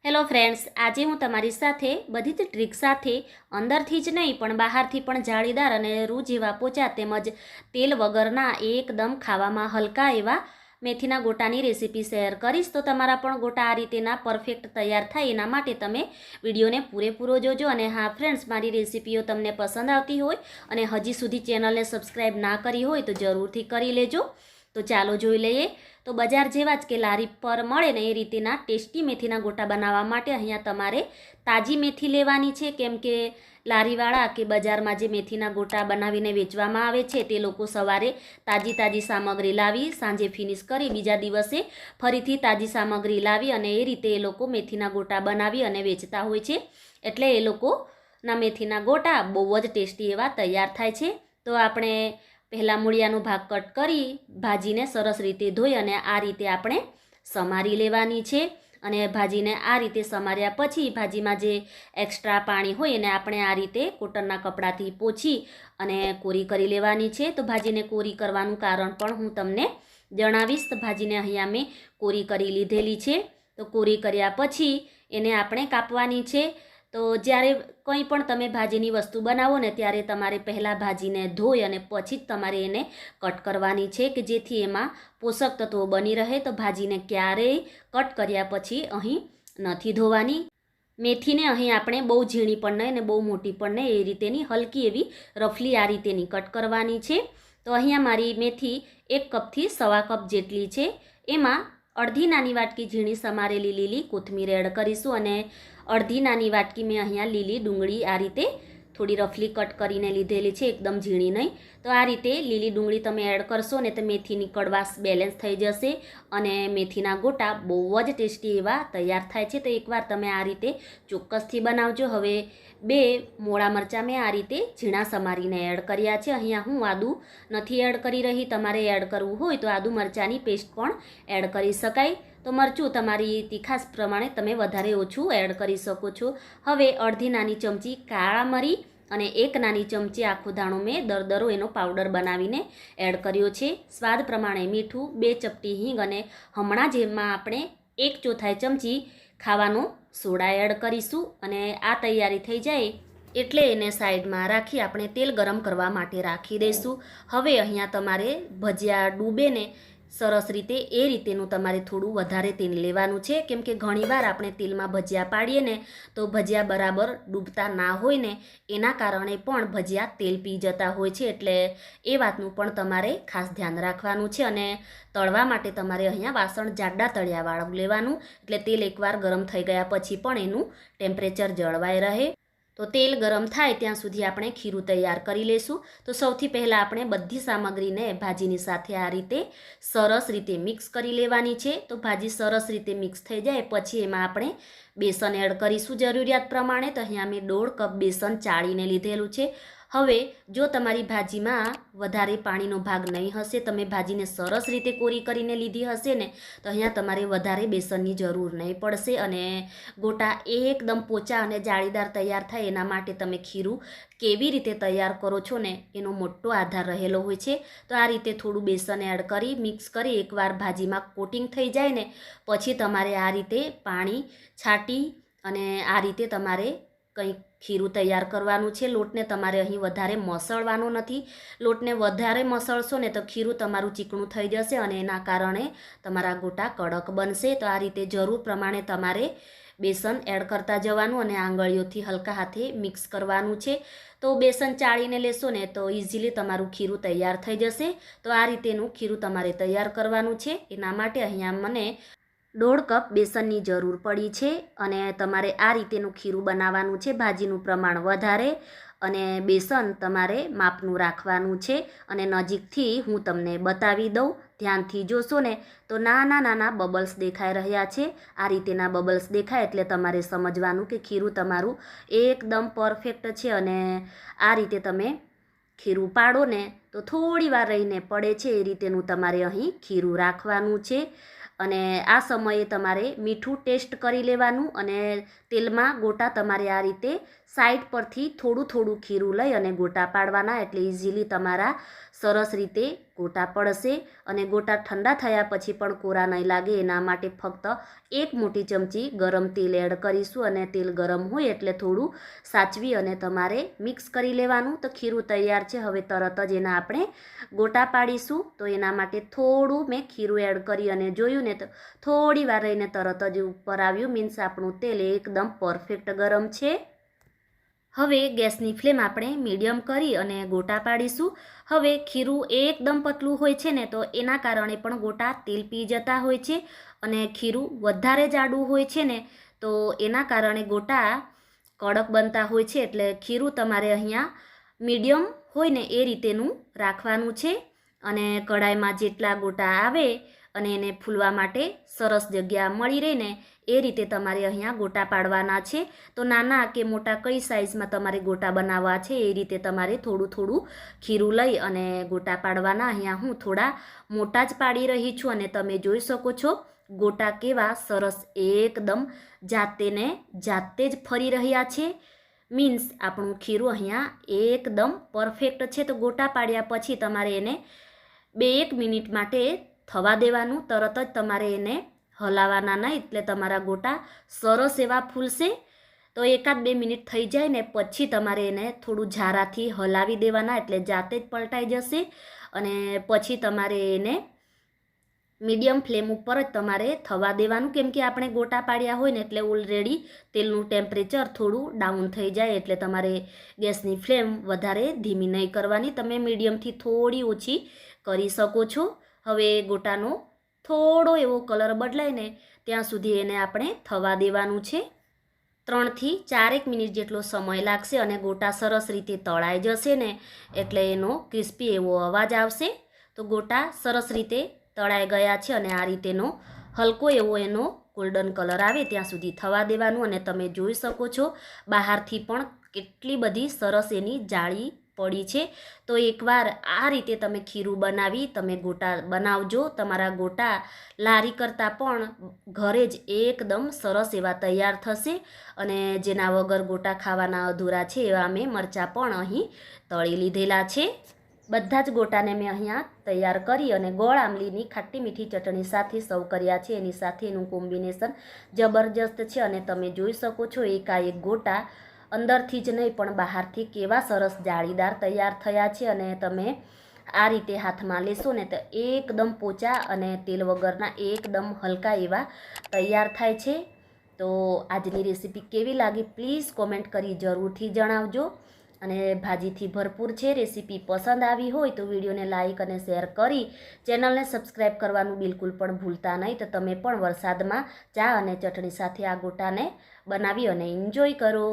Hello friends, આજે હું તમારી સાથે બધી જ ટ્રીક સાથે અંદરથી જ નહીં પણ બહારથી પણ જાળીદાર અને રૂ જેવા પોચા તેમજ તેલ વગરના એકદમ ખાવામાં હલકા એવા મેથીના ગોટાની રેસીપી શેર કરીશ। તો તમારા પણ ગોટા આ રીતેના પરફેક્ટ તૈયાર થાય એના માટે તમે વિડીયોને પૂરેપૂરો જોજો। અને હા ફ્રેન્ડ્સ, મારી રેસીપીઓ તમને પસંદ આવતી હોય અને હજી સુધી ચેનલને સબસ્ક્રાઈબ ના કરી હોય તો જરૂરથી કરી લેજો। તો ચાલો જોઈ લઈએ। તો બજાર જેવા જ કે લારી પર મળે ને એ રીતેના ટેસ્ટી મેથીના ગોટા બનાવવા માટે અહીંયા તમારે તાજી મેથી લેવાની છે, કેમ કે લારીવાળા કે બજારમાં જે મેથીના ગોટા બનાવીને વેચવામાં આવે છે તે લોકો સવારે તાજી સામગ્રી લાવી સાંજે ફિનિશ કરી બીજા દિવસે ફરીથી તાજી સામગ્રી લાવી અને એ રીતે એ લોકો મેથીના ગોટા બનાવી અને વેચતા હોય છે। એટલે એ લોકોના મેથીના ગોટા બહુ જ ટેસ્ટી એવા તૈયાર થાય છે। તો આપણે પહેલાં મૂળિયાનો ભાગ કટ કરી ભાજીને સરસ રીતે ધોઈ અને આ રીતે આપણે સમારી લેવાની છે। અને ભાજીને આ રીતે સમાર્યા પછી ભાજીમાં જે એક્સ્ટ્રા પાણી હોય એને આપણે આ રીતે કોટનના કપડાથી પોછી અને કોરી કરી લેવાની છે। તો ભાજીને કોરી કરવાનું કારણ પણ હું તમને જણાવીશ। તો ભાજીને અહીંયા મેં કોરી કરી લીધેલી છે। તો કોરી કર્યા પછી એને આપણે કાપવાની છે। તો જ્યારે કંઈ પણ તમે ભાજીની વસ્તુ બનાવો ને ત્યારે તમારે પહેલાં ભાજીને ધોઈ અને પછી જ તમારે એને કટ કરવાની છે, કે જેથી એમાં પોષક તત્વો બની રહે। તો ભાજીને ક્યારેય કટ કર્યા પછી અહીં નથી ધોવાની। મેથીને અહીં આપણે બહુ ઝીણી પણ નહીં અને બહુ મોટી પણ નહીં, એ રીતેની હલકી એવી રફલી આ રીતેની કટ કરવાની છે। તો અહીંયા મારી મેથી 1 કપથી 1.25 કપ જેટલી છે। એમાં અડધી નાની વાટકી ઝીણી સમારેલી લીલી કોથમીર એડ કરીશું અને અડધી નાની વાટકી મેં અહીંયા લીલી ડુંગળી આ રીતે થોડી રફલી કટ કરીને લીધેલી છે, એકદમ ઝીણી નહીં। તો આ રીતે લીલી ડુંગળી તમે એડ કરશો ને તો મેથીની કડવાશ બેલેન્સ થઈ જશે અને મેથીના ગોટા બહુ જ ટેસ્ટી એવા તૈયાર થાય છે। તો એકવાર તમે આ રીતે ચોક્કસથી બનાવજો। હવે 2 મોળા મરચાં મેં આ રીતે ઝીણા સમારીને એડ કર્યા છે। અહીંયા હું આદું નથી એડ કરી રહી, તમારે એડ કરવું હોય તો આદુ મરચાંની પેસ્ટ પણ એડ કરી શકાય। તો મરચું તમારી તીખાશ પ્રમાણે તમે વધારે ઓછું એડ કરી શકો છો। હવે અડધી નાની ચમચી કાળા મરી અને 1 નાની ચમચી આખો દાણો મેં દરદરો એનો પાવડર બનાવીને એડ કર્યો છે। સ્વાદ પ્રમાણે મીઠું, 2 ચપટી હિંગ અને હમણાં જેમાં આપણે 1/4 ચમચી ખાવાનો સોડા એડ કરીશું। અને આ તૈયારી થઈ જાય એટલે એને સાઈડમાં રાખી આપણે તેલ ગરમ કરવા માટે રાખી દઈશું। હવે અહીંયા તમારે ભજીયા ડૂબે ને સરસ રીતે એ રીતેનું તમારે થોડું વધારે તેલ લેવાનું છે, કેમ કે ઘણીવાર આપણે તેલમાં ભજીયા પાડીએ ને તો ભજીયા બરાબર ડૂબતા ના હોય ને એના કારણે પણ ભજીયા તેલ પી જતા હોય છે। એટલે એ વાતનું પણ તમારે ખાસ ધ્યાન રાખવાનું છે। અને તળવા માટે તમારે અહીંયા વાસણ જાડા તળિયાવાળું લેવાનું, એટલે તેલ એકવાર ગરમ થઈ ગયા પછી પણ એનું ટેમ્પરેચર જળવાઈ રહે। તો તેલ ગરમ થાય ત્યાં સુધી આપણે ખીરું તૈયાર કરી લઈશું। તો સૌથી પહેલાં આપણે બધી સામગ્રીને ભાજીની સાથે આ રીતે સરસ રીતે મિક્સ કરી લેવાની છે। તો ભાજી સરસ રીતે મિક્સ થઈ જાય પછી એમાં આપણે બેસન એડ કરીશું જરૂરિયાત પ્રમાણે। તો અહીંયા મેં 1.5 કપ બેસન ચાળીને લીધેલું છે। હવે જો તમારી ભાજીમાં વધારે પાણીનો ભાગ નહીં હશે, તમે ભાજીને સરસ રીતે કોરી કરીને લીધી હશે ને તો અહીંયા તમારે વધારે બેસનની જરૂર નહીં પડશે અને ગોટા એકદમ પોચા અને જાળીદાર તૈયાર થાય એના માટે તમે ખીરું કેવી રીતે તૈયાર કરો છો ને એનો મોટો આધાર રહેલો હોય છે। તો આ રીતે થોડું બેસન એડ કરી મિક્સ કરી એકવાર ભાજીમાં કોટિંગ થઈ જાય ને પછી તમારે આ રીતે પાણી છાંટી અને આ રીતે તમારે કંઈક ખીરું તૈયાર કરવાનું છે। લોટને તમારે અહીં વધારે મસળવાનો નથી। લોટને વધારે મસળશો ને તો ખીરું તમારું ચીકણું થઈ જશે અને એના કારણે તમારા ગોટા કડક બનશે। તો આ રીતે જરૂર પ્રમાણે તમારે બેસન એડ કરતા જવાનું અને આંગળીઓથી હલકા હાથે મિક્સ કરવાનું છે। તો બેસન ચાળીને લેશો ને તો ઇઝીલી તમારું ખીરું તૈયાર થઈ જશે। તો આ રીતેનું ખીરું તમારે તૈયાર કરવાનું છે। એના માટે અહીંયા મને 1.5 કપ બેસનની જરૂર પડી છે અને તમારે આ રીતેનું ખીરું બનાવવાનું છે। ભાજીનું પ્રમાણ વધારે અને બેસન તમારે માપનું રાખવાનું છે। અને નજીકથી હું તમને બતાવી દઉં, ધ્યાનથી જોશો ને તો નાના બબલ્સ દેખાઈ રહ્યા છે। આ રીતેના બબલ્સ દેખાય એટલે તમારે સમજવાનું કે ખીરું તમારું એકદમ પરફેક્ટ છે। અને આ રીતે તમે ખીરું પાડો ને તો થોડી વાર રહીને પડે છે, એ રીતેનું તમારે અહીં ખીરું રાખવાનું છે। અને આ સમયે તમારે મીઠું ટેસ્ટ કરી લેવાનું અને તેલમાં ગોટા તમારે આ રીતે સાઈડ પરથી થોડું ખીરું લઈ અને ગોટા પાડવાના, એટલે ઇઝીલી તમારા સરસ રીતે ગોટા પડશે અને ગોટા ઠંડા થયા પછી પણ કોરા નહીં લાગે એના માટે ફક્ત 1 મોટી ચમચી ગરમ તેલ એડ કરીશું અને તેલ ગરમ હોય એટલે થોડું સાચવી અને તમારે મિક્સ કરી લેવાનું. તો ખીરું તૈયાર છે. હવે તરત જ એના આપણે ગોટા પાડીશું. તો એના માટે થોડું મેં ખીરું એડ કરી અને જોયું ને તો થોડી વાર રહીને તરત જ ઉપર આવ્યું. મીન્સ આપણું તેલ એકદમ પરફેક્ટ ગરમ છે. હવે ગેસની ફ્લેમ આપણે મીડિયમ કરી અને ગોટા પાડીશું. હવે ખીરું એકદમ પતલું હોય છે ને તો એના કારણે પણ ગોટા તેલ પી જતા હોય છે અને ખીરું વધારે જાડું હોય છે ને તો એના કારણે ગોટા કડક બનતા હોય છે. એટલે ખીરું તમારે અહીંયા મીડિયમ હોય ને એ રીતેનું રાખવાનું છે અને કઢાઈમાં જેટલા ગોટા આવે અને એને ફૂલવા માટે સરસ જગ્યા મળી રહે ને એ રીતે તમારે અહીંયા ગોટા પાડવાના છે. તો નાના કે મોટા કઈ સાઇઝમાં તમારે ગોટા બનાવવા છે એ રીતે તમારે થોડું થોડું ખીરું લઈ અને ગોટા પાડવાના. અહીંયા હું થોડા મોટા જ પાડી રહી છું અને તમે જોઈ શકો છો ગોટા કેવા સરસ એકદમ જાતે જ ફરી રહ્યા છે. મીન્સ આપણું ખીરું અહીંયા એકદમ પરફેક્ટ છે. તો ગોટા પાડ્યા પછી તમારે એને 2-1 મિનિટ માટે થવા દેવાનું. તરત જ તમારે એને હલાવવાના નહીં એટલે તમારા ગોટા સરસ એવા ફૂલશે. તો 1-2 મિનિટ થઈ જાય ને પછી તમારે એને થોડું ઝારાથી હલાવી દેવાના એટલે જાતે જ પલટાઈ જશે. અને પછી તમારે એને મીડિયમ ફ્લેમ ઉપર જ તમારે થવા દેવાનું. કેમ કે આપણે ગોટા પાડ્યા હોય ને એટલે ઓલરેડી તેલનું ટેમ્પરેચર થોડું ડાઉન થઈ જાય એટલે તમારે ગેસની ફ્લેમ વધારે ધીમી નહીં કરવાની. તમે મીડિયમથી થોડી ઓછી કરી શકો છો. હવે ગોટાનો થોડો એવો કલર બદલાય ને ત્યાં સુધી એને આપણે થવા દેવાનું છે. 3થી 4 મિનિટ જેટલો સમય લાગશે અને ગોટા સરસ રીતે તળાઈ જશે ને એટલે એનો ક્રિસ્પી એવો અવાજ આવશે. તો ગોટા સરસ રીતે તળાઈ ગયા છે અને આ રીતેનો હલકો એવો એનો ગોલ્ડન કલર આવે ત્યાં સુધી થવા દેવાનું. અને તમે જોઈ શકો છો બહારથી પણ કેટલી બધી સરસ એની જાળી પડી છે. તો એકવાર આ રીતે તમે ખીરું બનાવી તમે ગોટા બનાવજો. તમારા ગોટા લારી કરતાં પણ ઘરે જ એકદમ સરસ એવા તૈયાર થશે. અને જેના વગર ગોટા ખાવાના અધૂરા છે એવા મેં મરચાં પણ અહીં તળી લીધેલા છે. બધા જ ગોટાને મેં અહીંયા તૈયાર કરી અને ગોળ આંબલીની ખાટી મીઠી ચટણી સાથે સર્વ કર્યા છે. એની સાથે એનું કોમ્બિનેશન જબરજસ્ત છે અને તમે જોઈ શકો છો એકાએક ગોટા અંદરથી જ નહીં પણ બહારથી કેવા સરસ જાળીદાર તૈયાર થયા છે. અને તમે આ રીતે હાથમાં લેશો ને તો એકદમ પોચા અને તેલ વગરના એકદમ હલકા એવા તૈયાર થાય છે. તો આજની રેસીપી કેવી લાગી પ્લીઝ કોમેન્ટ કરી જરૂરથી જણાવજો. અને ભાજીથી ભરપૂર છે. રેસીપી પસંદ આવી હોય તો વિડીયોને લાઇક અને શેર કરી ચેનલને સબસ્ક્રાઈબ કરવાનું બિલકુલ પણ ભૂલતા નહીં. તો તમે પણ વરસાદમાં ચા અને ચટણી સાથે આ ગોટાને બનાવી અને એન્જોય કરો.